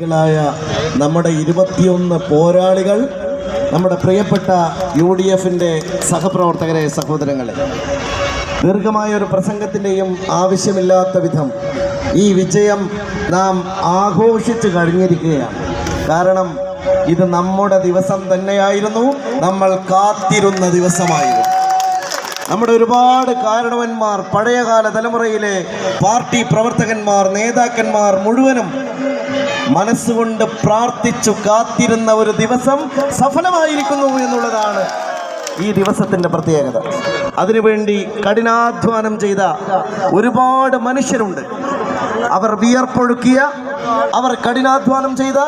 നമ്മുടെ 21 പോരാളികൾ, നമ്മുടെ പ്രിയപ്പെട്ട UDFിൻ്റെ സഹപ്രവർത്തകരെ, സഹോദരങ്ങളെ, ദീർഘമായ ഒരു പ്രസംഗത്തിൻ്റെയും ആവശ്യമില്ലാത്ത വിധം ഈ വിജയം നാം ആഘോഷിച്ചു കഴിഞ്ഞിരിക്കുകയാണ്. കാരണം ഇത് നമ്മുടെ ദിവസം തന്നെയായിരുന്നു, നമ്മൾ കാത്തിരുന്ന ദിവസമായിരുന്നു. നമ്മുടെ ഒരുപാട് കാരണവന്മാർ, പഴയകാല തലമുറയിലെ പാർട്ടി പ്രവർത്തകന്മാർ, നേതാക്കന്മാർ മുഴുവനും മനസ്സുകൊണ്ട് പ്രാർത്ഥിച്ചു കാത്തിരുന്ന ഒരു ദിവസം സഫലമായിരിക്കുന്നു എന്നുള്ളതാണ് ഈ ദിവസത്തിൻ്റെ പ്രത്യേകത. അതിനുവേണ്ടി കഠിനാധ്വാനം ചെയ്ത ഒരുപാട് മനുഷ്യരുണ്ട്. അവർ വിയർപ്പൊഴുക്കിയ, അവർ കഠിനാധ്വാനം ചെയ്ത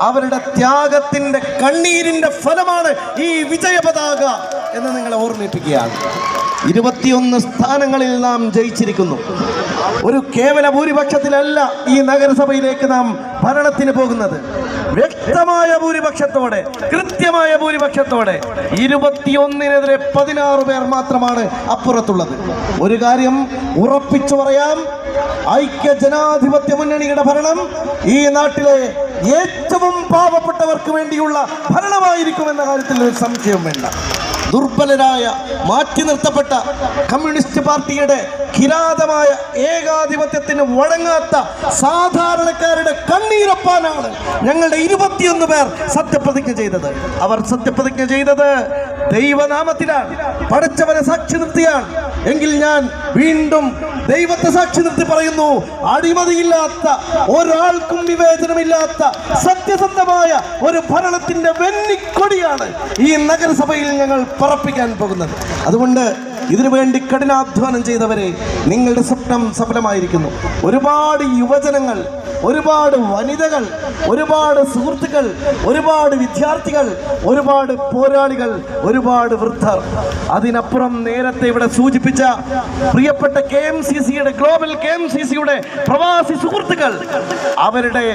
അവരുടെ ത്യാഗത്തിൻ്റെ, കണ്ണീരിൻ്റെ ഫലമാണ് ഈ വിജയപതാക എന്ന് നിങ്ങളെ ഓർമ്മിപ്പിക്കുകയാണ്. 21 സ്ഥാനങ്ങളിൽ നാം ജയിച്ചിരിക്കുന്നു. ഒരു കേവല ഭൂരിപക്ഷത്തിലല്ല ഈ നഗരസഭയിലേക്ക് നാം ഭരണത്തിന് പോകുന്നത്. വ്യക്തമായ ഭൂരിപക്ഷത്തോടെ, കൃത്യമായ ഭൂരിപക്ഷത്തോടെ 21-നെതിരെ 16 പേർ മാത്രമാണ് അപ്പുറത്തുള്ളത്. ഒരു കാര്യം ഉറപ്പിച്ചു പറയാം, ഐക്യ ജനാധിപത്യ മുന്നണിയുടെ ഭരണം ഈ നാട്ടിലെ ഏറ്റവും പാവപ്പെട്ടവർക്ക് വേണ്ടിയുള്ള ഭരണമായിരിക്കുമെന്ന കാര്യത്തിൽ ഒരു സംശയവും വേണ്ട. ദുർബലരായ, മാറ്റി നിർത്തപ്പെട്ട കമ്മ്യൂണിസ്റ്റ് പാർട്ടിയുടെ കിരാതമായ ഏകാധിപത്യത്തിന് വഴങ്ങാത്ത സാധാരണക്കാരുടെ കണ്ണീരൊപ്പാനാണ് ഞങ്ങളുടെ 21 പേർ സത്യപ്രതിജ്ഞ ചെയ്തത്. അവർ സത്യപ്രതിജ്ഞ ചെയ്തത് ദൈവനാമത്തിലാണ്, പടച്ചവനെ സാക്ഷി നിർത്തിയാണ്. എങ്കിൽ ഞാൻ വീണ്ടും ദൈവത്തെ സാക്ഷി നിർത്തി പറയുന്നു, അഴിമതിയില്ലാത്ത, ഒരാൾക്കും വിവേചനമില്ലാത്ത സത്യസന്ധമായ ഒരു ഭരണത്തിന്റെ വെന്നിക്കൊടിയാണ് ഈ നഗരസഭയിൽ ഞങ്ങൾ പറപ്പിക്കാൻ പോകുന്നത്. അതുകൊണ്ട് ഇതിനുവേണ്ടി കഠിനാധ്വാനം ചെയ്തവരെ, നിങ്ങളുടെ സ്വപ്നം സഫലമായിരിക്കുന്നു. ഒരുപാട് യുവജനങ്ങൾ, ഒരുപാട് വനിതകൾ, ഒരുപാട് സുഹൃത്തുക്കൾ, ഒരുപാട് വിദ്യാർത്ഥികൾ, ഒരുപാട് പോരാളികൾ, ഒരുപാട് വൃദ്ധർ, അതിനപ്പുറം നേരത്തെ ഇവിടെ സൂചിപ്പിച്ച പ്രിയപ്പെട്ട KMCCയുടെ, ഗ്ലോബൽ KMCCയുടെ പ്രവാസി സുഹൃത്തുക്കൾ, അവരുടെ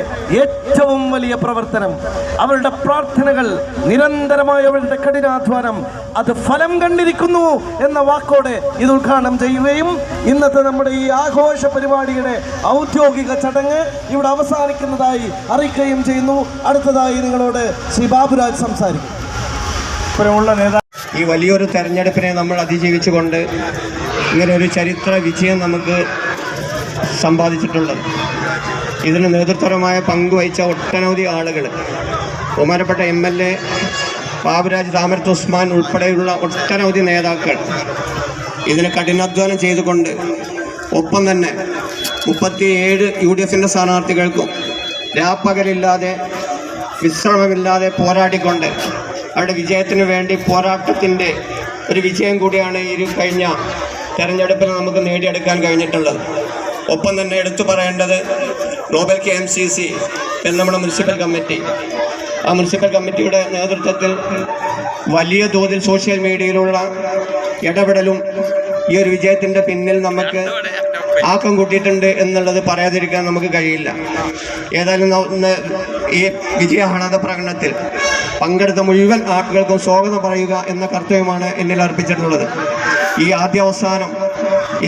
ഏറ്റവും വലിയ പ്രവർത്തനം, അവരുടെ പ്രാർത്ഥനകൾ, നിരന്തരമായ അവരുടെ കഠിനാധ്വാനം, അത് ഫലം കണ്ടിരിക്കുന്നു എന്ന വാക്കോടെ ഇത് ഉദ്ഘാടനം ചെയ്യുകയും ഇന്നത്തെ നമ്മുടെ ഈ ആഘോഷ പരിപാടിയുടെ ഔദ്യോഗിക ചടങ്ങ് ഇവിടെ അവസാനിക്കുന്നതായി അറിയിക്കുകയും ചെയ്യുന്നു. അടുത്തതായി നിങ്ങളോട് ശ്രീ ബാബുരാജ് സംസാരിക്കും. ഈ വലിയൊരു തെരഞ്ഞെടുപ്പിനെ നമ്മൾ അതിജീവിച്ചുകൊണ്ട് ഇങ്ങനെ ഒരു ചരിത്ര വിജയം നമുക്ക് സമ്പാദിച്ചിട്ടുള്ളത്. ഇതിന് നേതൃത്വപരമായ പങ്കുവഹിച്ച ഒട്ടനവധി ആളുകൾ, ബഹുമാനപ്പെട്ട MLA ബാബുരാജ് താമരത്ത് ഉസ്മാൻ ഉൾപ്പെടെയുള്ള ഒട്ടനവധി നേതാക്കൾ ഇതിന് കഠിനാധ്വാനം ചെയ്തുകൊണ്ട്, ഒപ്പം തന്നെ 37 UDFിൻ്റെ സ്ഥാനാർത്ഥികൾക്കും രാപ്പകലില്ലാതെ, വിശ്രമമില്ലാതെ പോരാടിക്കൊണ്ട് അവരുടെ വിജയത്തിന് വേണ്ടി പോരാട്ടത്തിൻ്റെ ഒരു വിജയം കൂടിയാണ് ഈ കഴിഞ്ഞ തെരഞ്ഞെടുപ്പിൽ നമുക്ക് നേടിയെടുക്കാൻ കഴിഞ്ഞിട്ടുള്ളത്. ഒപ്പം തന്നെ എടുത്തു പറയേണ്ടത് ഗ്ലോബൽ KMCC എന്ന നമ്മുടെ മുനിസിപ്പൽ കമ്മിറ്റി, ആ മുനിസിപ്പൽ കമ്മിറ്റിയുടെ നേതൃത്വത്തിൽ വലിയ തോതിൽ സോഷ്യൽ മീഡിയയിലുള്ള ഇടപെടലും ഈ ഒരു വിജയത്തിൻ്റെ പിന്നിൽ നമുക്ക് ആക്കം കൂട്ടിയിട്ടുണ്ട് എന്നുള്ളത് പറയാതിരിക്കാൻ നമുക്ക് കഴിയില്ല. ഏതായാലും ഈ വിജയാഹ്ലാദ പ്രകടനത്തിൽ പങ്കെടുത്ത മുഴുവൻ ആളുകൾക്കും സ്വാഗതം പറയുക എന്ന കർത്തവ്യമാണ് എന്നിൽ അർപ്പിച്ചിട്ടുള്ളത്. ഈ ആദ്യാവസാനം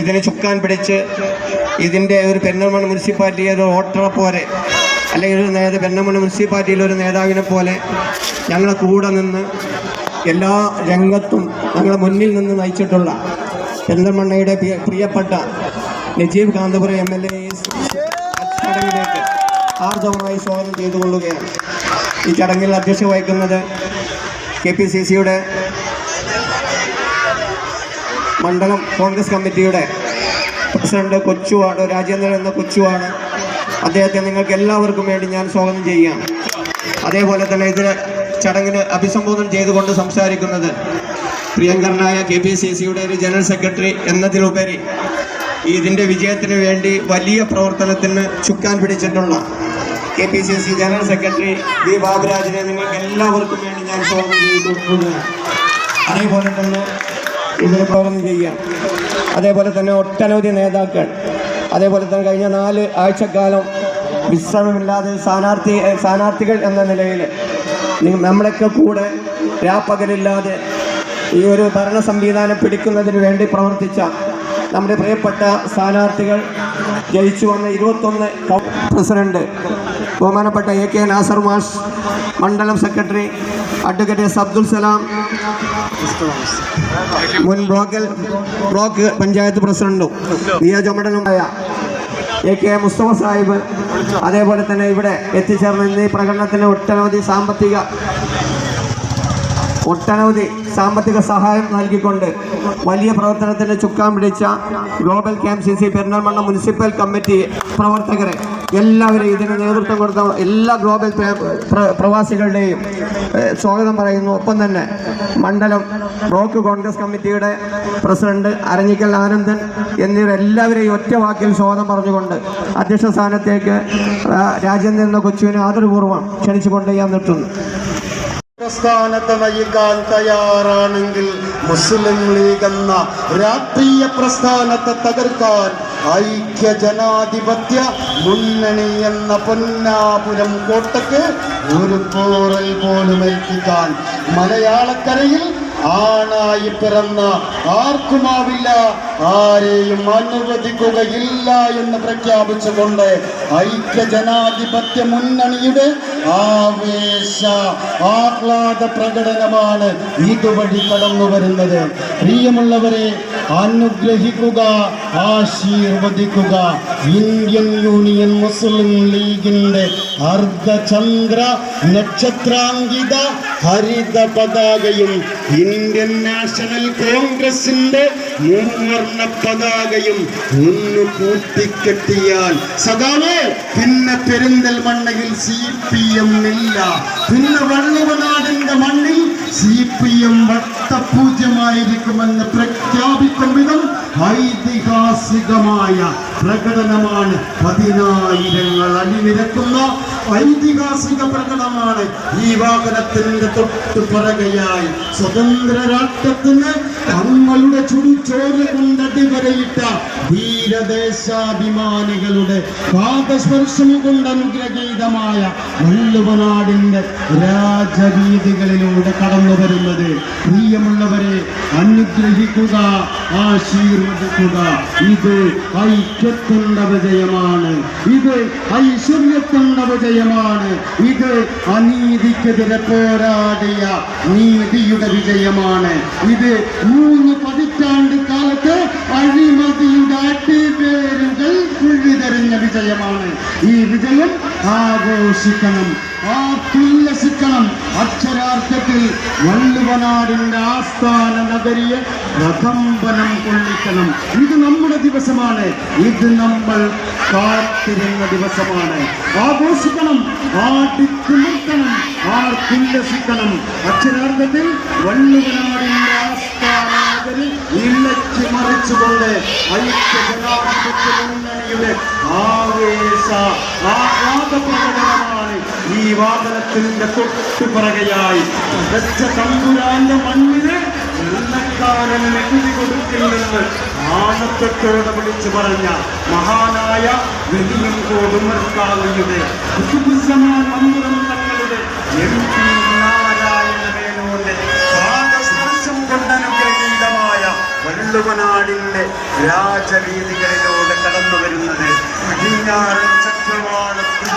ഇതിന് ചുക്കാൻ പിടിച്ച് ഇതിൻ്റെ ഒരു പെരിന്തൽമണ്ണ മുനിസിപ്പാലിറ്റിയെ ഒരു വോട്ടറെ പോലെ, അല്ലെങ്കിൽ ഒരു പെരിന്തൽമണ്ണ മുനിസിപ്പാലിറ്റിയിലെ ഒരു നേതാവിനെ പോലെ ഞങ്ങളെ കൂടെ നിന്ന് എല്ലാ രംഗത്തും ഞങ്ങളെ മുന്നിൽ നിന്ന് നയിച്ചിട്ടുള്ള പെരിന്തൽമണ്ണയുടെ പ്രിയപ്പെട്ട നജീബ് കാന്തപുരം MLA ചടങ്ങിലേക്ക് ആർദ്രമായി സ്വാഗതം ചെയ്തുകൊള്ളുകയാണ്. ഈ ചടങ്ങിൽ അധ്യക്ഷത വഹിക്കുന്നത് KPCCയുടെ മണ്ഡലം കോൺഗ്രസ് കമ്മിറ്റിയുടെ പ്രസിഡന്റ് കൊച്ചുവാണ്, രാജേന്ദ്രൻ എന്ന കൊച്ചുവാണ്. അദ്ദേഹത്തെ നിങ്ങൾക്ക് എല്ലാവർക്കും വേണ്ടി ഞാൻ സ്വാഗതം ചെയ്യുകയാണ്. അതേപോലെ തന്നെ ഇതിന് ചടങ്ങിന് അഭിസംബോധന ചെയ്തുകൊണ്ട് സംസാരിക്കുന്നത് പ്രിയങ്കരനായ KPCCയുടെ ഒരു ജനറൽ സെക്രട്ടറി എന്നതിലുപരി ഇതിൻ്റെ വിജയത്തിന് വേണ്ടി വലിയ പ്രവർത്തനത്തിന് ചുക്കാൻ പിടിച്ചിട്ടുള്ള KPCC ജനറൽ സെക്രട്ടറി B. ബാബുരാജിനെ നിങ്ങൾക്ക് എല്ലാവർക്കും വേണ്ടി ഞാൻ സ്വാഗതം ചെയ്തുകൊള്ളുകയാണ്. അതേപോലെ തന്നെ ഇതിന് പ്രവർത്തനം ചെയ്യാം. അതേപോലെ തന്നെ ഒട്ടനവധി നേതാക്കൾ, അതേപോലെ തന്നെ കഴിഞ്ഞ 4 ആഴ്ചക്കാലം വിശ്രമമില്ലാതെ സ്ഥാനാർത്ഥികൾ എന്ന നിലയിൽ നമ്മളൊക്കെ കൂടെ രാപ്പകലില്ലാതെ ഈ ഒരു ഭരണ സംവിധാനം പിടിക്കുന്നതിന് വേണ്ടി പ്രവർത്തിച്ച നമ്മുടെ പ്രിയപ്പെട്ട സ്ഥാനാർത്ഥികൾ ജയിച്ചു വന്ന 21 പ്രസിഡന്റ് ബഹുമാനപ്പെട്ട AK നാസർ മാഷ്, മണ്ഡലം secretary advocate S Abdul Salam, മുൻ ബ്ലോക്ക് പഞ്ചായത്ത് പ്രസിഡന്റും നിയോജകമണ്ഡലമായ AK മുസ്തഫ സാഹിബ്, അതേപോലെ തന്നെ ഇവിടെ എത്തിച്ചേർന്ന ഈ പ്രകടനത്തിന് ഒട്ടനവധി സാമ്പത്തിക സഹായം നൽകിക്കൊണ്ട് വലിയ പ്രവർത്തനത്തിന് ചുക്കാൻ പിടിച്ച global KMCC Perinthalmanna municipal committee പ്രവർത്തകരെ എല്ലാവരെയും ഇതിന് നേതൃത്വം കൊടുത്ത എല്ലാ ഗ്ലോബൽ പ്രവാസികളുടെയും സ്വാഗതം പറയുന്നു. ഒപ്പം തന്നെ മണ്ഡലം ബ്ലോക്ക് കോൺഗ്രസ് കമ്മിറ്റിയുടെ പ്രസിഡന്റ് അരഞ്ഞിക്കൽ ആനന്ദൻ എന്നിവരെല്ലാവരെയും ഒറ്റ വാക്കിൽ സ്വാഗതം പറഞ്ഞുകൊണ്ട് അധ്യക്ഷ സ്ഥാനത്തേക്ക് രാജ്യം എന്ന കൊച്ചുവിനെ ആദരപൂർവ്വം ക്ഷണിച്ചുകൊണ്ട് ഞാൻ നിർത്തുന്നു. പ്രസ്ഥാനത്തെ നയിക്കാൻ തയ്യാറാണെങ്കിൽ മുസ്ലിം ലീഗ് എന്ന രാഷ്ട്രീയ പ്രസ്ഥാനത്തെ തകർക്കാൻ ഐക്യ ജനാധിപത്യ മുന്നണി എന്ന പൊന്നാപുരം കോട്ടയ്ക്ക് ഒരു പോറൽ പോലും ഏൽപ്പിക്കാൻ മലയാളക്കരയിൽ ആണായി പിറന്ന ആർക്കുമാവില്ല, ആരെയും അനുവദിക്കുകയില്ല എന്ന് പ്രഖ്യാപിച്ചുകൊണ്ട് ഐക്യ ജനാധിപത്യ മുന്നണിയുടെ ആഹ്ലാദ പ്രകടനമാണ് ഇതുവഴി കടന്നു വരുന്നത്. പ്രിയമുള്ളവരെ, അനുഗ്രഹിക്കുക, ആശീർവദിക്കുക. ഇന്ത്യൻ യൂണിയൻ മുസ്ലിം ലീഗിന്റെ അർദ്ധചന്ദ്ര നക്ഷത്രാങ്കിത ഹരിത പതാകയും ഇന്ത്യൻ നാഷണൽ കോൺഗ്രസിന്റെ മൂവർണ്ണ പതാകയും ഒന്ന് കൂട്ടിക്കെട്ടിയാൽ സദാവേ പിന്നെ പെരിന്തൽമണ്ണയിൽ CPM ഇല്ല. പിന്നെ വള്ളുവനാടിന്റെ മണ്ണിൽ CPM വട്ടപൂജ്യമായിരിക്കുമെന്ന് പ്രഖ്യാപിക്കും വിധം ഐതിഹാസികമായ പ്രകടനമാണ്. 10,000 അണിനിരക്കുന്ന ഐതിഹാസിക പ്രകടനമാണ്. ഈ വാഹനത്തിന്റെ തൊട്ടുപിറകെയായി സ്വതന്ത്ര രാഷ്ട്രത്തിന് തങ്ങളുടെ ചുടിച്ചോര കൊണ്ടടിവരയിട്ട ധീരദേശാഭിമാനികളുടെ പാദസ്പർശം കൊണ്ട് അനുഗ്രഹീതമായ വള്ളുവനാടിന്റെ രാജവീതികളിലൂടെ കടന്നു വരുന്നത്. പ്രിയമുള്ളവരെ, അനുഗ്രഹിക്കുക, ആശീർവദിക്കുക. ഇത് ഐക്യത്തിന്റെ വിജയമാണ്. ഇത് ഐശ്വര്യത്തിന്റെ വിജയമാണ്. ഇത് അനീതിക്കെതിരെ പോരാടിയ നീതിയുടെ വിജയമാണ്. ഇത് 3 പതിറ്റാണ്ട് കാലത്ത് അഴിമതിയുടെ അടിവേരുകൾ കുഴിതെറിഞ്ഞ വിജയമാണ്. ഈ വിജയം ആഘോഷിക്കണം, ആർത്തുല്ലസിക്കണം. അക്ഷരാർത്ഥത്തിൽ വള്ളുവനാടിന്റെ ആസ്ഥാന നഗരിയെ പ്രകമ്പനം കൊള്ളിക്കണം. ഇത് നമ്മുടെ ദിവസമാണ്. ഇത് നമ്മൾ കാത്തിരുന്ന ദിവസമാണ്. ആഘോഷിക്കണം, ആടിക്കുമുട്ടണം, ആർത്തുല്ലസിക്കണം. അക്ഷരാർത്ഥത്തിൽ വള്ളുവനാടിന്റെ ആസ്ഥാന നഗരി ഇളക്കി മറിച്ചുകൊണ്ട് ഐക്യ ജനാധിപത്യ മുന്നണിയുടെ ആഹ്ലാദ പ്രകടനമാണ് ഈ വാഹനത്തിന്റെ തൊട്ടുപിറകെയായി വെച്ച തമ്പുരാന്റെ മണ്ണിന് വെള്ളക്കാരൻ നികുതി കൊടുക്കില്ലെന്ന് ആണത്തോടെ വിളിച്ചു പറഞ്ഞ മഹാനായ വലിയ കോടുമർക്കാവിയുടെ മന്ത്രം തങ്ങളുടെ MP നാരായണ മേനോന്റെ പാദസ്പർശം കൊണ്ടനുഗ്രഹീതമായ വള്ളുവനാടിന്റെ രാജവീതികളിലൂടെ കടന്നു വരുന്നത് പടിഞ്ഞാറൻ ചക്രവാളത്തിൽ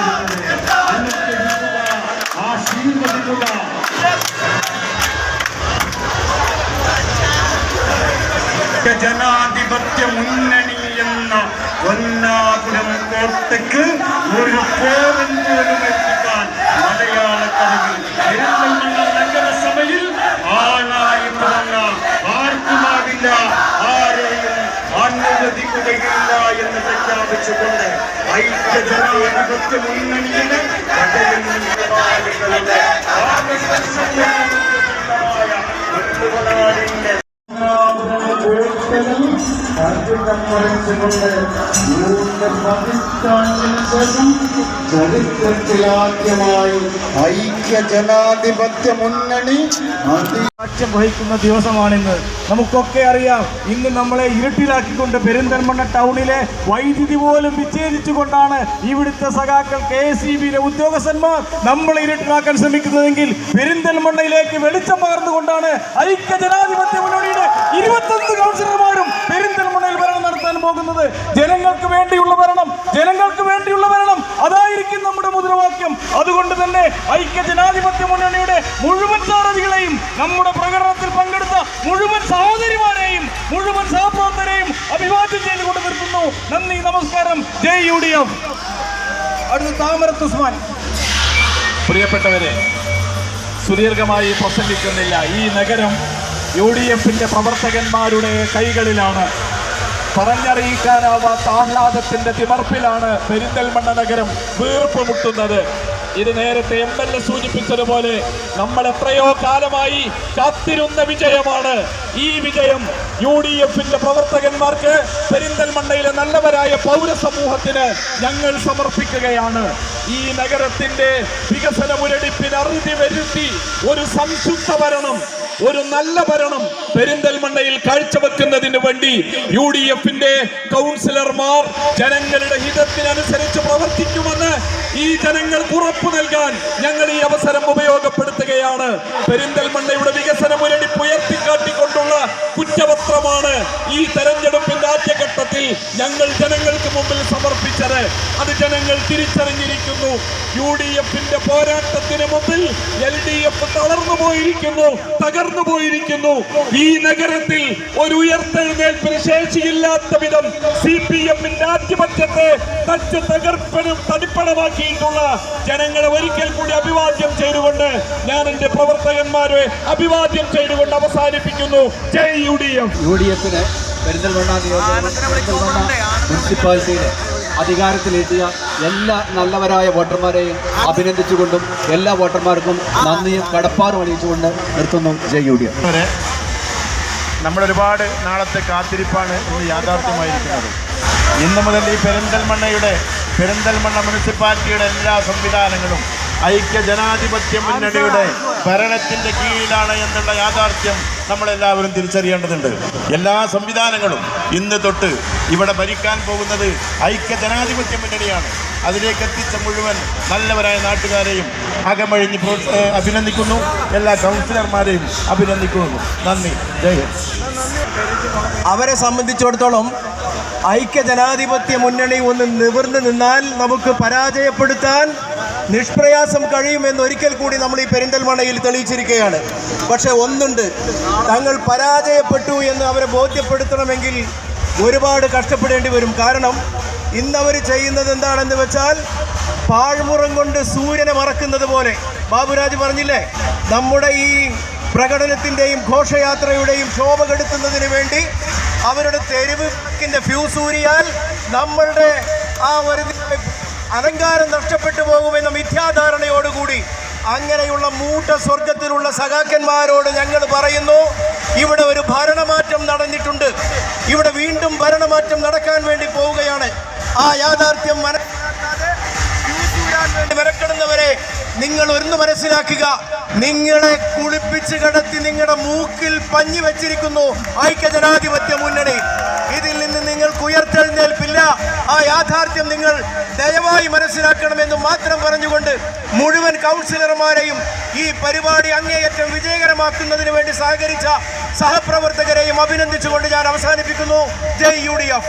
അനുഗ്രഹിക്കുക, ആശീർവദിക്കുക. ജനാധിപത്യ മുന്നണി എന്ന പൊന്നാപുരം കോട്ടയ്ക്ക് ഒരു പോറൽ പോലും എത്തിക്കാൻ മലയാളക്കരയിൽ പെരിന്തൽമണ്ണ നഗരസഭയിൽ ആണായി പിറന്ന ആർക്കുമാവില്ല, ആരെയും അനുവദിക്കുകയില്ല എന്ന് പ്രഖ്യാപിച്ചുകൊണ്ട് ഐക്യ ജനാധിപത്യ മുന്നണിയുടെ വള്ളുവനാടിന്റെ ചരിത്രത്തിലാദ്യമായി ഐക്യ ജനാധിപത്യ മുന്നണി സാക്ഷ്യം വഹിക്കുന്ന ദിവസമാണിന്ന്. നമുക്കൊക്കെ അറിയാം, ഇന്ന് നമ്മളെ ഇരുട്ടിലാക്കിക്കൊണ്ട് പെരിന്തൽമണ്ണ ടൗണിലെ വൈദ്യുതി പോലും വിച്ഛേദിച്ചുകൊണ്ടാണ് ഇവിടുത്തെ സഖാക്കൾ KSEB-യിലെ ഉദ്യോഗസ്ഥന്മാർ നമ്മളെ ഇരുട്ടിലാക്കാൻ ശ്രമിക്കുന്നതെങ്കിൽ പെരിന്തൽമണ്ണയിലേക്ക് വെളിച്ചം പകർന്നുകൊണ്ടാണ് ഐക്യ ജനാധിപത്യ മുന്നണിയുടെ 21 കൗൺസിലർമാരും പെരിന്തൽമണ്ണയിൽ ഭരണം പോകുന്നത്. ജനങ്ങൾക്ക് വേണ്ടിയുള്ള ഭരണം, ജനങ്ങൾക്ക് വേണ്ടിയുള്ള ഭരണം, അതായിരിക്കും നമ്മുടെ മുദ്രാവാക്യം. അതുകൊണ്ട് തന്നെ ഐക്യ ജനാധിപത്യ മുന്നണിയുടെ മുഴുവൻ സാരഥികളെയും, നമ്മുടെ പ്രകടനത്തിൽ പങ്കെടുത്ത മുഴുവൻ സഹോദരിമാരെയും, മുഴുവൻ സഹപ്രവർത്തകരെയും അഭിവാദ്യം ചെയ്തുകൊണ്ട് നിർത്തുന്നു. നന്ദി, നമസ്കാരം. ജയ് UDF. അടുത്ത താമരത്ത് ഉസ്മാൻ. പ്രിയപ്പെട്ടവരെ, സുദീർഘമായി പ്രസംഗിക്കുന്നില്ല. ഈ നഗരം UDFന്റെ പ്രവർത്തകന്മാരുടെ കൈകളിലാണ്. പറഞ്ഞറിയിക്കാനാവാത്ത ആഹ്ലാദത്തിന്റെ തിമർപ്പിലാണ് പെരിന്തൽമണ്ണ നഗരം വീർപ്പുമുട്ടുന്നത്. ഇത് നേരത്തെ MLA സൂചിപ്പിച്ചതുപോലെ നമ്മൾ എത്രയോ കാലമായി കാത്തിരുന്ന വിജയമാണ്. ഈ വിജയം UDFന്റെ പ്രവർത്തകന്മാർക്ക്, പെരിന്തൽമണ്ണയിലെ നല്ലവരായ പൗരസമൂഹത്തിന് ഞങ്ങൾ സമർപ്പിക്കുകയാണ്. ഈ നഗരത്തിന്റെ വികസന മുരടിപ്പിന് അറുതി വരുത്തി ഒരു സംശുദ്ധ ഭരണം, ഒരു നല്ല ഭരണം പെരിന്തൽമണ്ണയിൽ കാഴ്ചവെക്കുന്നതിന് വേണ്ടി UDFന്റെ കൗൺസിലർമാർ ജനങ്ങളുടെ ഹിതത്തിനനുസരിച്ച് പ്രവർത്തിക്കുമെന്ന് ഈ ജനങ്ങൾക്ക് ഉറപ്പു നൽകാൻ ഞങ്ങൾ ഈ അവസരം ഉപയോഗപ്പെടുത്തുകയാണ്. പെരിന്തൽമണ്ണയുടെ വികസന മുരടിപ്പ് ഉയർത്തിക്കാട്ടിക്കൊണ്ടുള്ള കുറ്റപത്രമാണ് ഈ തെരഞ്ഞെടുപ്പിന്റെ ആദ്യഘട്ടത്തിൽ ഞങ്ങൾ ജനങ്ങൾക്ക് മുമ്പിൽ സമർപ്പിച്ചത്. അത് ജനങ്ങൾ തിരിച്ചറിഞ്ഞിരിക്കുന്നു. UDFന്റെ പോരാട്ടത്തിന് മുമ്പിൽ LDF തളർന്നു പോയിരിക്കുന്നു, തകർന്നു പോയിരിക്കുന്നു. ഈ നഗരത്തിൽ ഒരു ഉയർത്തെഴുന്നേൽപ്പിന് ശേഷിയില്ലാത്ത വിധം CPMന്റെ ആധിപത്യത്തെ തകർപ്പനും തടിപ്പണമാക്കിയിട്ടുള്ള ജനങ്ങളെ ഒരിക്കൽ കൂടി അഭിവാദ്യം ചെയ്തുകൊണ്ട് ഞാൻ എന്റെ പ്രവർത്തകന്മാരെ അഭിവാദ്യം ചെയ്തുകൊണ്ട് അവസാനിപ്പിക്കുന്നു. ജയ് UDF. UDFന് പെരിന്തൽമണ്ണ മുനിസിപ്പാലിറ്റിയിലെ അധികാരത്തിലെത്തിയ എല്ലാ നല്ലവരായ വോട്ടർമാരെയും അഭിനന്ദിച്ചുകൊണ്ടും എല്ലാ വോട്ടർമാർക്കും നന്ദിയും കടപ്പാടും അറിയിച്ചുകൊണ്ട് നിർത്തുന്നു. ജയ് UDF. നമ്മളൊരുപാട് നാളത്തെ കാത്തിരിപ്പാണ് ഇന്ന് യാഥാർത്ഥ്യമായിരിക്കുന്നത്. ഇന്നു മുതൽ ഈ പെരിന്തൽമണ്ണ മുനിസിപ്പാലിറ്റിയുടെ എല്ലാ സംവിധാനങ്ങളും ഐക്യ ജനാധിപത്യ മുന്നണിയുടെ ഭരണത്തിൻ്റെ കീഴിലാണ് എന്നുള്ള യാഥാർത്ഥ്യം നമ്മളെല്ലാവരും തിരിച്ചറിയേണ്ടതുണ്ട്. എല്ലാ സംവിധാനങ്ങളും ഇന്ന് തൊട്ട് ഇവിടെ ഭരിക്കാൻ പോകുന്നത് ഐക്യ ജനാധിപത്യ മുന്നണിയാണ്. അതിലേക്ക് എത്തിച്ച മുഴുവൻ നല്ലവരായ നാട്ടുകാരെയും അകമഴിഞ്ഞ് അഭിനന്ദിക്കുന്നു. എല്ലാ കൗൺസിലർമാരെയും അഭിനന്ദിക്കുന്നു. നന്ദി. ജയ് ഹിന്ദ്. അവരെ സംബന്ധിച്ചിടത്തോളം ഐക്യ ജനാധിപത്യ മുന്നണി ഒന്ന് നിവർന്നു നിന്നാൽ നമുക്ക് പരാജയപ്പെടുത്താൻ നിഷ്പ്രയാസം കഴിയുമെന്ന് ഒരിക്കൽ കൂടി നമ്മൾ ഈ പെരിന്തൽമണ്ണയിൽ തെളിയിച്ചിരിക്കുകയാണ്. പക്ഷെ ഒന്നുണ്ട്, തങ്ങൾ പരാജയപ്പെട്ടു എന്ന് അവരെ ബോധ്യപ്പെടുത്തണമെങ്കിൽ ഒരുപാട് കഷ്ടപ്പെടേണ്ടി വരും. കാരണം ഇന്നവർ ചെയ്യുന്നത് എന്താണെന്ന് വെച്ചാൽ പാഴ്മുറം കൊണ്ട് സൂര്യനെ മറക്കുന്നത് പോലെ. ബാബുരാജ് പറഞ്ഞില്ലേ, നമ്മുടെ ഈ പ്രകടനത്തിൻ്റെയും ഘോഷയാത്രയുടെയും ശോഭ കെടുത്തുന്നതിന് വേണ്ടി അവരുടെ തെരുവിൻ്റെ ഫ്യൂസ് ഊരിയാൽ നമ്മളുടെ ആ ഒരു അലങ്കാരം നഷ്ടപ്പെട്ടു പോകുമെന്ന മിഥ്യാധാരണയോടുകൂടി അങ്ങനെയുള്ള മൂട്ട സ്വർഗത്തിലുള്ള സഖാക്കന്മാരോട് ഞങ്ങൾ പറയുന്നു, ഇവിടെ ഒരു ഭരണമാറ്റം നടന്നിട്ടുണ്ട്. ഇവിടെ വീണ്ടും ഭരണമാറ്റം നടക്കാൻ വേണ്ടി പോവുകയാണ്. ആ യാഥാർത്ഥ്യം മനസ്സിലാക്കാതെ വേണ്ടി മെനക്കെടുന്നവരെ നിങ്ങൾ ഒന്ന് മനസ്സിലാക്കുക, നിങ്ങളെ കുളിപ്പിച്ച് കിടത്തി നിങ്ങളുടെ മൂക്കിൽ പഞ്ഞി വെച്ചിരിക്കുന്നു ഐക്യ ജനാധിപത്യ മുന്നണി. ഇതിൽ നിന്ന് നിങ്ങൾക്ക് ഉയർത്തെഴുന്നേൽപ്പില്ല. ആ യാഥാർത്ഥ്യം നിങ്ങൾ ദയവായി മനസ്സിലാക്കണമെന്ന് മാത്രം പറഞ്ഞുകൊണ്ട് മുഴുവൻ കൗൺസിലർമാരെയും ഈ പരിപാടി അങ്ങേയറ്റം വിജയകരമാക്കുന്നതിന് വേണ്ടി സഹകരിച്ച സഹപ്രവർത്തകരെയും അഭിനന്ദിച്ചുകൊണ്ട് ഞാൻ അവസാനിപ്പിക്കുന്നു. ജയ് UDF.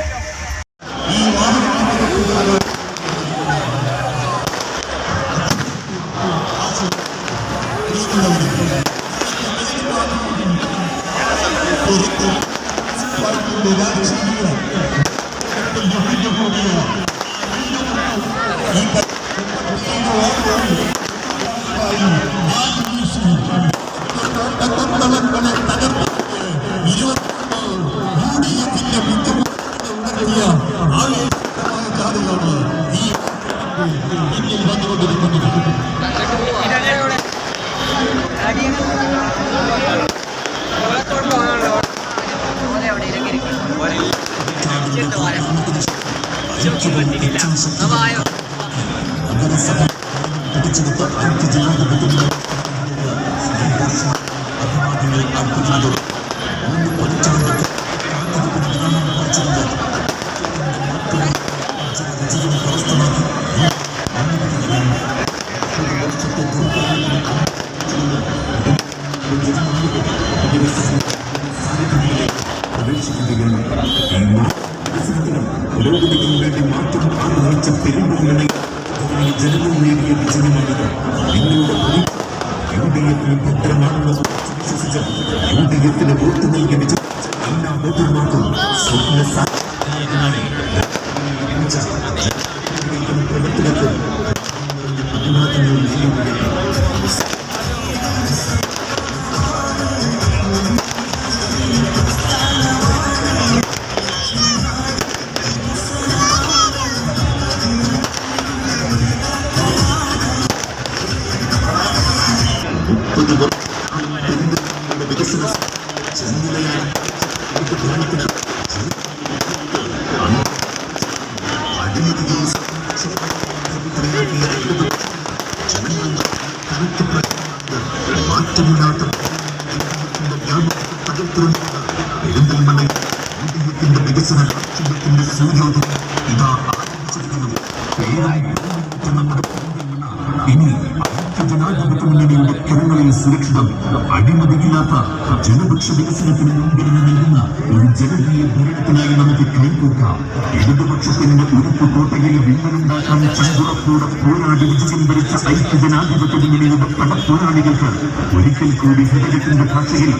പ്രവേശിക്കുകയും പുരോഗതിക്കും വേണ്ടി മാറ്റം ആഗ്രഹിച്ച പെരുന്തൽമണ്ണ ജനങ്ങൾ നേടിയ വിജയമാണിത്. നിങ്ങളുടെ യുഡിഎഫിന് ഭദ്രമാണെന്ന് വിശ്വസിച്ച് യുഡിഎഫിന് വോട്ട് നൽകി വിജയിച്ച എല്ലാ വോട്ടർമാർക്കും സ്വപ്ന സാധനത്തിനായി പ്രവർത്തനത്തിൽ അഭിവാദ്യങ്ങൾ നൽകുകയാണ്. വികസന ചെന്നിലയാണ് ഭരണത്തിന് അഴിമതിയെ മാറ്റമില്ലാത്ത പെരിന്തൽമണ്ണ വികസന രാഷ്ട്രീയത്തിന്റെ സൂര്യോദയം ഇതാ ആരംഭിച്ചിരിക്കുന്നു. നമ്മുടെ ഇനി ജനാധിപത്യ മുന്നണിയുടെ കരങ്ങളിൽ സുരക്ഷിതം അടിമതിയില്ലാത്ത ജനപക്ഷ വികസനത്തിന് മുൻഗണന നൽകുന്ന ഒരു ജനകീയ ഭരണത്തിനായി നമുക്ക് കൈകോർക്കാം. ഇടതുപക്ഷത്തിന്റെ ഉരുപ്പ് കോട്ടയിൽ വിള്ളലുണ്ടാക്കാൻ ചങ്കുറപ്പോടെ പോരാടി വിജയം ഭരിച്ച ഐക്യ ജനാധിപത്യ മുന്നണിയുടെ പടപ്പോരാളികൾക്ക് ഒരിക്കൽ കൂടി ഹൃദയത്തിന്റെ ഭാഷയിൽ